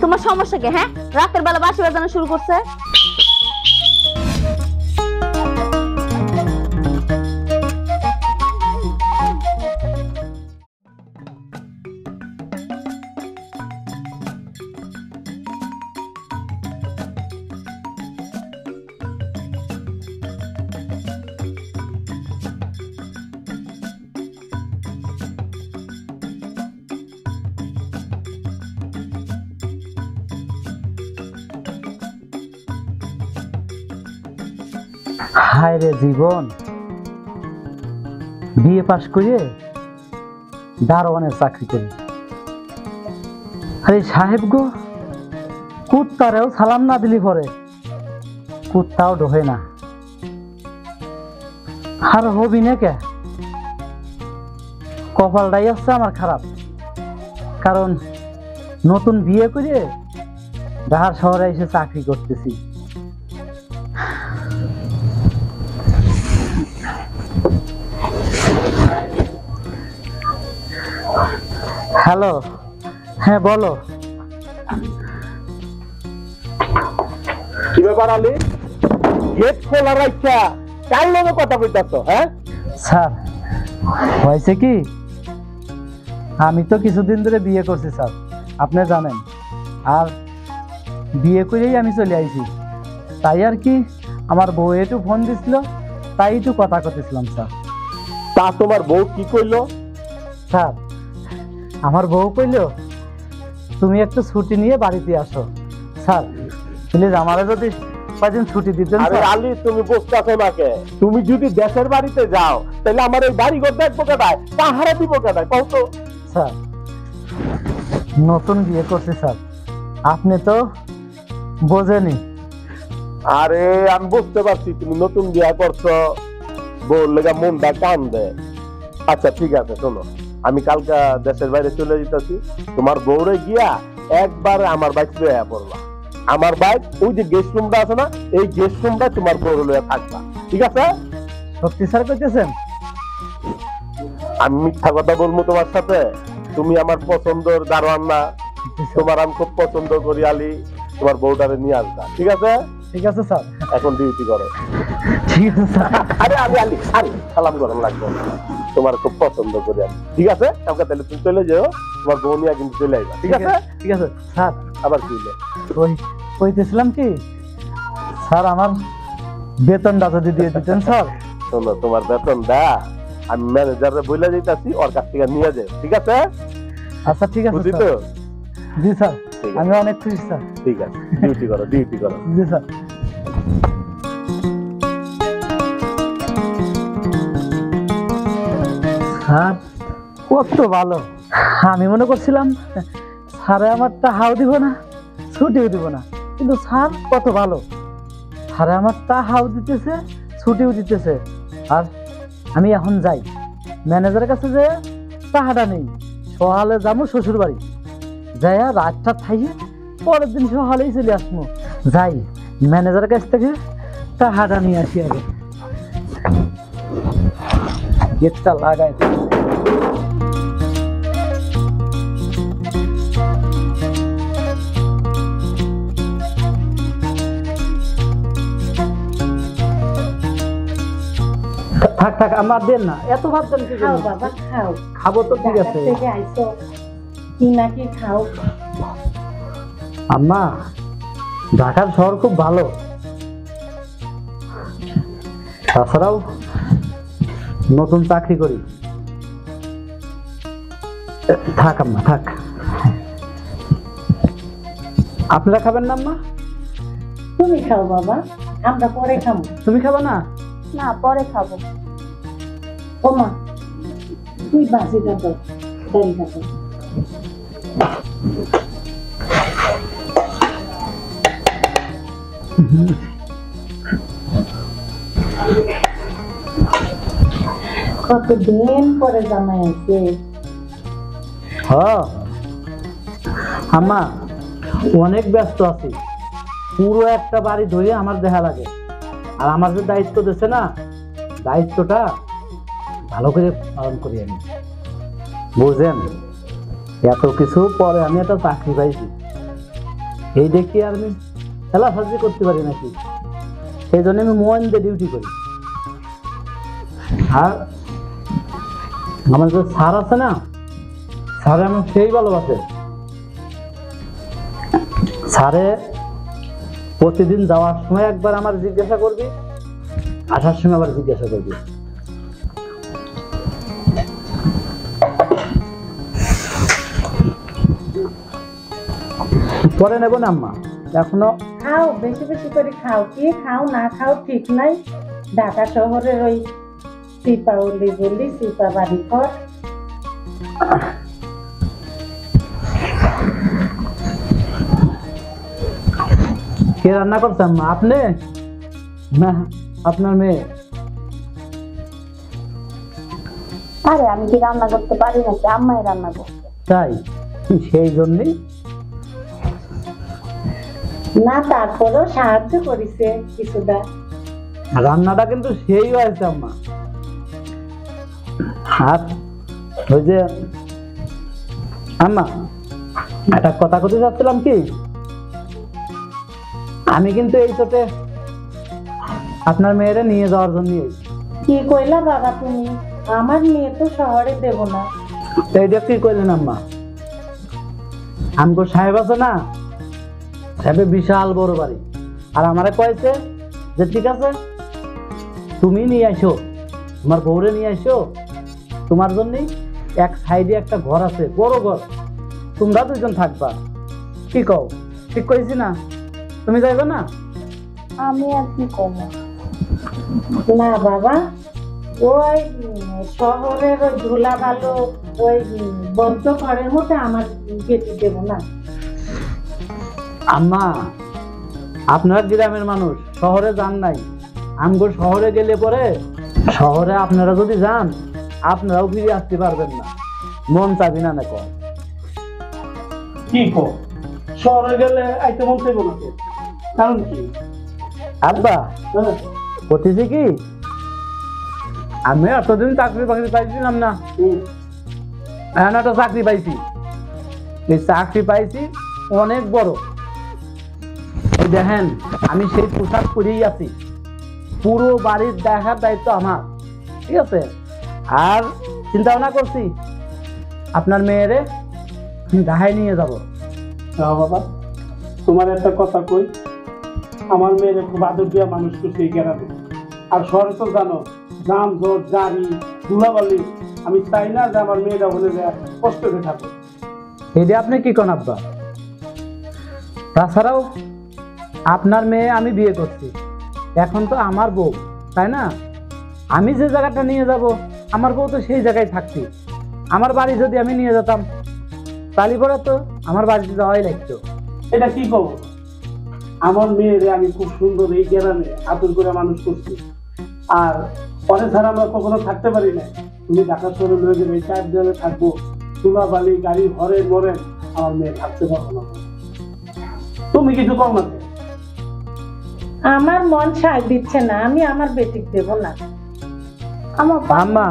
তোমার সমস্যা কি? হ্যাঁ, রাতের বেলা বাঁশি বাজানো শুরু করছে। হায় রে জীবন, বিএ পাশ করে দারোয়ানের চাকরি করি। আরে সাহেব গো, কুত্তারেও সালাম না দিলি পরে কুত্তাও ঢোহে না। আর হবি না কে, কপালটাই আসছে আমার খারাপ। কারণ নতুন বিয়ে করে ঢাকার শহরে এসে চাকরি করতেছি। হ্যালো, হ্যাঁ বলো। কি ব্যাপার আলী, গেট খোলা রাখা কার লগে কথা বলতেছ? হ্যাঁ স্যার, হয়েছে কি, আমি তো কিছুদিন ধরে বিয়ে করছি স্যার, আপনি জানেন। আর বিয়ে করেই আমি চলে আইছি। তাই আর কি, আমার বউ একটু ফোন দিছিল, তাই একটু কথা করতেছিলাম স্যার। তা তোমার বউ কি কইলো? স্যার, আমার বউ কইল তুমি একটু ছুটি নিয়ে বাড়িতে আসো। স্যার প্লিজ আমারে যদি কদিন ছুটি দিতেন। আরে আলী, তুমি বুঝতেছো না কে? তুমি যদি দেশের বাড়িতে যাও তাহলে আমার এই বাড়ি ঘর দেখবো কেটায়, পাহারা দিব কেটায় কও তো? স্যার নতুন বিয়ে করছি স্যার, আপনি তো বোঝেনি। আরে আমি বুঝতে পারছি তুমি নতুন বিয়ে করছো, বউর লেগা মনটা টান দেয়। আচ্ছা ঠিক আছে, শোনো, আমি কালকে দেশের বাইরে চলে যেতেছি, তোমার বউরে গিয়া একবার আমার বাইক লইয়া পড়বা। আমার বাইক ওই যে গেস্ট রুমটা আছে না, এই গেস্ট রুমটা তোমার বউর লইয়া থাকবা, ঠিক আছে? সত্যি স্যার কইতেছেন? আমি মিথ্যা কথা বলবো তোমার সাথে? তুমি আমার পছন্দের দারোয়ান না? তোমার আমি খুব পছন্দ করি আলী, তোমার বউটারে নিয়ে আসবা, ঠিক আছে? ঠিক আছে স্যার। এখন ডিউটি করো। ঠিক আছে স্যার। আরে আলী আলী আলী, সালাম গরম লাগবে, তোমার খুব পছন্দ করি আমি, ঠিক আছে? কালকে তাহলে তুমি চলে যাও, তোমার বউ নিয়ে কিন্তু চলে আসবা, ঠিক আছে? ঠিক আছে স্যার। আবার কি হলো? ওই কইতেছিলাম কি স্যার, আমার বেতনটা যদি দিয়ে দিতেন স্যার। শোনো, তোমার বেতনটা আমি ম্যানেজারে বলে দিতেছি, ওর কাছ থেকে নিয়ে যাও, ঠিক আছে? আচ্ছা ঠিক আছে বুঝলি স্যার। তো? জি স্যার, ঠিক আছে। আমি অনেক খুশি স্যার। ঠিক আছে, ডিউটি করো, ডিউটি করো। জি স্যার। স্যার কত ভালো, আমি মনে করছিলাম স্যারে আমারটা হাও দিব না, ছুটিও দিব না, কিন্তু স্যার কত ভালো, স্যারে আমারটা হাও দিতেছে, ছুটিও দিতেছে। আর আমি এখন যাই ম্যানেজারের কাছে, যে টাকাটা নেই, সকালে যাবো শ্বশুর বাড়ি, যাই রাতটা থাকি, পরের দিন সকালেই চলে আসবো। যাই ম্যানেজারের কাছ থেকে টাকাটা নিয়ে আসি, আগে গেটটা লাগাই। থাক থাক, আমার দেন না, এত ভাবছেন কি? খাও বাবা খাও, খাবো তো, ঠিক আছে। ঢাকা থেকে আইছো, কি নাকি খাও। আম্মা, ঢাকার শহর খুব ভালো, তাছাড়াও নতুন চাকরি করি। থাক আম্মা থাক। আপনারা খাবেন না আম্মা? তুমি খাও বাবা, আমরা পরে খাবো। তুমি খাবে না? না, পরে খাবো। ও মা, তুই বাসিটা দাও, দাঁড়িয়ে থাকো। কতদিন পরে জামাই আছে। হ্যাঁ আম্মা, অনেক ব্যস্ত আছি, পুরো একটা বাড়ি ধরে আমার দেখা লাগে। আর আমার যে দায়িত্ব দিচ্ছে না, দায়িত্বটা ভালো করে পালন করি আমি, বুঝেন? এত কিছু পরে আমি একটা চাকরি পাইছি, এই দেখি আর আমি খেলাফাজি করতে পারি নাকি, সেই জন্য আমি মন দিয়ে ডিউটি করি। আর আমার যে স্যার আছে না, স্যারে আমার সেই ভালোবাসে। স্যারে প্রতিদিন যাওয়ার সময় একবার আমার জিজ্ঞাসা করবি, আসার সময় আবার জিজ্ঞাসা করবি। পরে নেব না আম্মা, এখনো খাও, বেশি বেশি করে খাও। কি খাও না খাও ঠিক নাই। ঢাকা শহরের ওই সিপা উল্লি বললি সিপা বাড়ি ঘর। কে রান্না করছে আম্মা? আপনি না আপনার মেয়ে? আরে আমি কি রান্না করতে পারি নাকি, আম্মাই রান্না করছে। তাই? সেই জন্যই না, তারপরও সাহায্য করিছে কিছুটা। রান্নাটা কিন্তু সেই হয়েছে আম্মা। আর ওই যে আম্মা, একটা কথা কথা চাচ্ছিলাম কি, আমি কিন্তু এই চোটে আপনার মেয়েরে নিয়ে যাওয়ার জন্য কি কইলা বাবা তুমি? আমার মেয়ে তো শহরে দেব না। এইটা কি কইলেন আম্মা? আমগো সাহেব আছে না, সাহেবের বিশাল বড় বাড়ি, আর আমারে কয়েছে যে ঠিক আছে তুমি নিয়ে আসো, তোমার বউরে নিয়ে আসো, তোমার জন্যই এক সাইডে একটা ঘর আছে, বড় ঘর, তোমরা দুজন থাকবা। কি কও, ঠিক কইছি না? তুমি যাইবে না? আমি আর কি করবো? না বাবা, ওই শহরের ওই ধুলা ভালো ওই বদ্ধ ঘরের মধ্যে আমার বেটি দেব না। আম্মা, আপনার গ্রামের মানুষ, শহরে যান নাই। আমগো শহরে গেলে পরে, শহরে আপনারা যদি যান আপনারাও ফিরে আসতে পারবেন না, মন চাবি না কম। কি কো, শহরে গেলে আইতে মন চাইবো না তো? কারণ কি? আব্বা হ্যাঁ, বলতেছি কি, আমি এতদিন চাকরি বাকরি পাইছিলাম না, এখন একটা চাকরি পাইছি। এই চাকরি পাইছি অনেক বড়। এই দেখেন আমি সেই পোশাক পরেই আছি, পুরো বাড়ির দেখার দায়িত্ব আমার, ঠিক আছে? আর চিন্তা ভাবনা করছি আপনার মেয়েরে ঢাকায় নিয়ে যাব। যাও বাবা, তোমার একটা কথা কই, আমার মেয়ের খুব আদর দিয়া মানুষ করছে এই গ্রামে। আর শহরে তো জানো, জাম জট গাড়ি ধুলাবালি, আমি চাই না যে আমার মেয়েরা বলে যায় কষ্ট হয়ে থাকে। এটা আপনি কি কোন আব্বা? তাছাড়াও আপনার মেয়ে আমি বিয়ে করছি, এখন তো আমার বউ, তাই না? আমি যে জায়গাটা নিয়ে যাব আমার বউ তো সেই জায়গায় থাকছি। আমার বাড়ি যদি আমি নিয়ে যেতাম তাহলে পরে তো আমার বাড়িতে যাওয়াই লাগতো। এটা কি কব, আমার মেয়েরে আমি খুব সুন্দর এই গ্রামে আদর করে মানুষ করছি, আর পরে ছাড়া আমরা কখনো থাকতে পারি না। তুমি ঢাকা শহরে লয়ে যাবে, 4 দেওয়ালে থাকবো, ধুলাবালি গাড়ি ঘরে মরে, আমার মেয়ে থাকতে পারবো না। তুমি কিছু কম না? আমার মন সায় দিচ্ছে না, আমি আমার বেটিক দেব না। আমার আম্মা।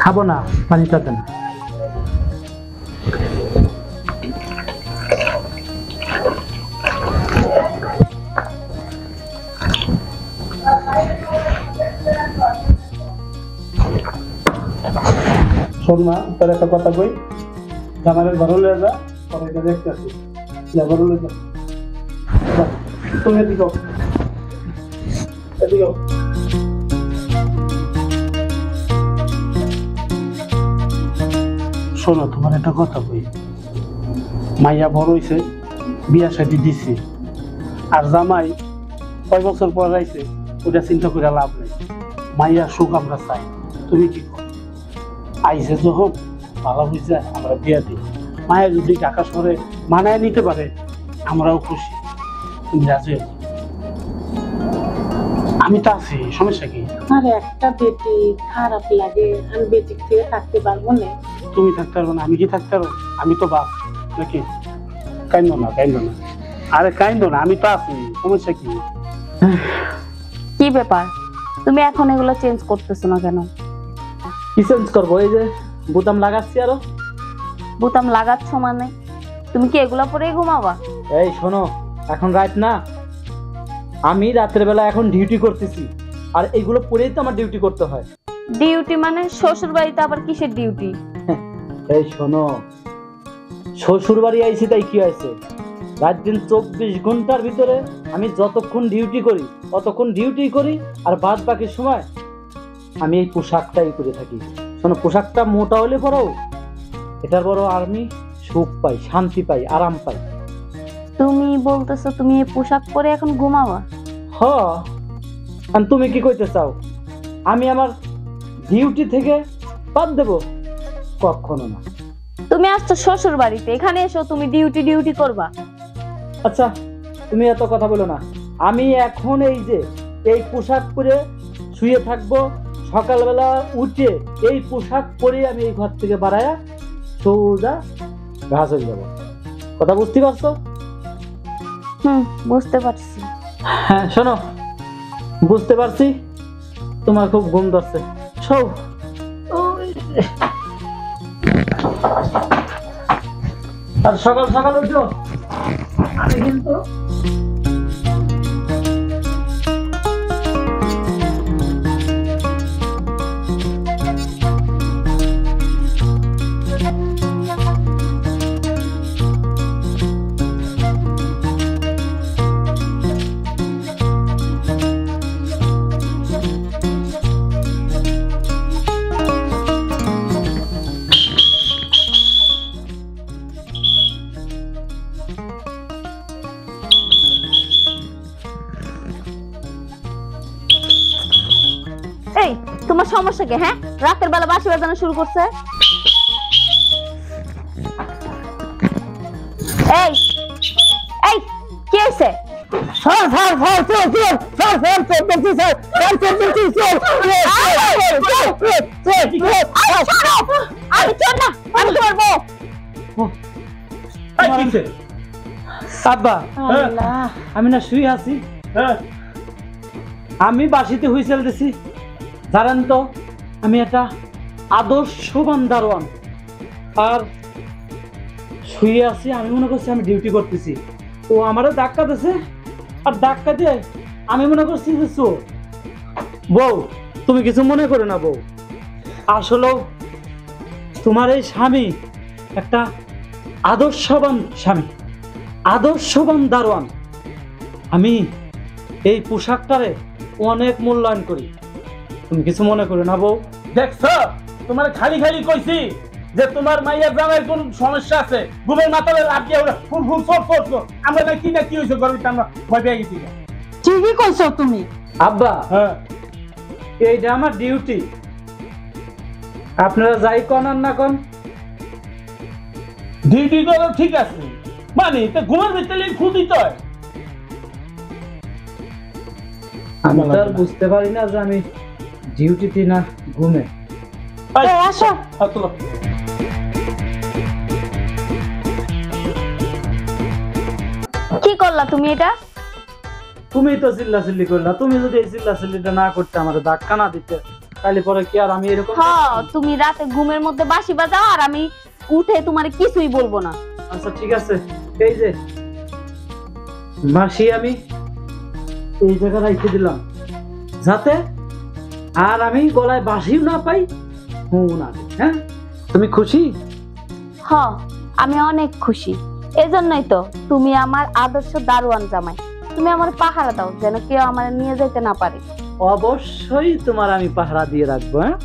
খাবো না, পানিটা দেন। শোন মা, তোর একটা কথা কই, জামালের ঘরে লয়ে যা, পরে এটা দেখতে আসি। ঘরে লয়ে যা, যা, তুমি এদিকে আও। এদিকে আও। শোনো, তোমার একটা কথা কই, মাইয়া বড় হইছে, বিয়া শাদী দিছি, আর জামাই 6 বছর পর আইছে, ওটা চিন্তা করে লাভ নেই। মাইয়া সুখ আমরা চাই, তুমি কি কর? আইসে যখন ভালো বুঝে আমরা বিয়া দিই। মায়ের যদি ঢাকা শহরে মানায় নিতে পারে আমরাও খুশি। তুমি রাজি আছো? আমি তো আছি, সমস্যা কি? আর একটা বেটি খারাপ লাগে, আমি বেটিক থেকে থাকতে পারবো না। তুমি থাকতে পারবে না, আমি কি থাকতে পারবো? আমি তো বাপ নাকি? কাইন্দো না, কাইন্দো না, আরে কাইন্দো না, আমি তো আছি, সমস্যা কি? কি ব্যাপার, তুমি এখন এগুলো চেঞ্জ করতেছো না কেন? কি চেঞ্জ করবো? এই যে বোতাম লাগাচ্ছি আরো। বোতাম লাগাচ্ছ মানে তুমি কি এগুলা পরেই ঘুমাবা? এই শোনো, এখন রাত না, আমি রাতের বেলা এখন ডিউটি করতেছি, আর এইগুলো পরেই তো আমার ডিউটি করতে হয়। ডিউটি মানে শ্বশুর বাড়িতে আবার কিসের ডিউটি? এই শোনো, শ্বশুর বাড়ি আইছি তাই কি হয়েছে, রাত দিন 24 ঘন্টার ভিতরে আমি যতক্ষণ ডিউটি করি ততক্ষণ ডিউটি করি, আর বাদ বাকি সময় আমি এই পোশাকটাই করে থাকি। শোনো, পোশাকটা মোটা হলে পরেও এটার বড় আমি সুখ পাই, শান্তি পাই, আরাম পাই। তুমি বলতেছো তুমি এই পোশাক পরে এখন ঘুমাবা? হ, আর তুমি কি কইতে চাও আমি আমার ডিউটি থেকে বাদ দেব? কখনো না। তুমি আসছো শ্বশুর বাড়িতে, এখানে এসো তুমি ডিউটি ডিউটি করবা? আচ্ছা, তুমি এত কথা বলো না। আমি এখন এই যে এই পোশাক পরে শুয়ে থাকবো, সকালবেলা উঠে এই পোশাক পরে আমি এই ঘর থেকে বাড়ায়া সোজা ঘাস হয়ে যাবো। কথা বুঝতে পারছো? বুঝতে পারছি। হ্যাঁ শোনো, বুঝতে পারছি তোমার খুব ঘুম ধরছে। সব আর সকাল সকাল উঠো, আমি কিন্তু এই তোমার সমস্যা কি? হ্যাঁ, রাতের বেলা বাঁশি বাজানো শুরু করছে। এই এই কি হয়েছে? আমি চোর না, আমি তোমার বউ। আব্বা, আমি না শুয়ে আছি, আমি বাসিতে হুইসেল দিছি। জানেন তো আমি একটা আদর্শবান দারোয়ান, আর শুয়ে আছি। আমি মনে করছি আমি ডিউটি করতেছি, ও আমারও ধাক্কা দিয়েছে, আর ধাক্কা দিয়ে আমি মনে করছি যে চোর। বউ, তুমি কিছু মনে করো না বউ, আসলেও তোমার এই স্বামী একটা আদর্শবান স্বামী, আদর্শবান দারোয়ান। আমি এই পোশাকটারে অনেক মূল্যায়ন করি, তুমি কিছু মনে করো না বউ। দেখছো, তোমার খালি খালি কইছি যে তোমার মাইয়ার জামাইয়ের কোন সমস্যা আছে, ঘুমের মাথায় লাগিয়ে ওরা ফুল ফুল সব করছো। আমরা না কি হয়েছে গরমে, আমরা ভয় পেয়ে গেছি। ঠিকই কইছো তুমি। আব্বা, হ্যাঁ, এইটা আমার ডিউটি, আপনারা যাই কন আর না কন। ডিউটি করো ঠিক আছে, মানে তো ঘুমের ভিতরে ফুল দিতে হয়। আমি তো আর বুঝতে পারি না যে আমি ডিউটিতে না ঘুমে। আসো। কি করলা তুমি এটা? তুমি তো চিল্লাচিল্লি করলা, তুমি যদি এই চিল্লাচিল্লিটা না করতে, আমার ধাক্কা না দিতে, তাহলে পরে কি আর আমি এরকম? হ্যাঁ, তুমি রাতে ঘুমের মধ্যে বাঁশি বাজাও আর আমি উঠে তোমার কিছুই বলবো না। আচ্ছা ঠিক আছে, এই যে বাঁশি আমি এই জায়গায় রেখে দিলাম, যাতে আর আমি গলায় বাঁশিও না পাই, হুঁ না দিই। হ্যাঁ, তুমি খুশি? হ্যাঁ, আমি অনেক খুশি। এজন্যই তো তুমি আমার আদর্শ দারোয়ান জামাই। তুমি আমার পাহারা দাও যেন কেউ আমার নিয়ে যেতে না পারে। অবশ্যই তোমার আমি পাহারা দিয়ে রাখবো। হ্যাঁ।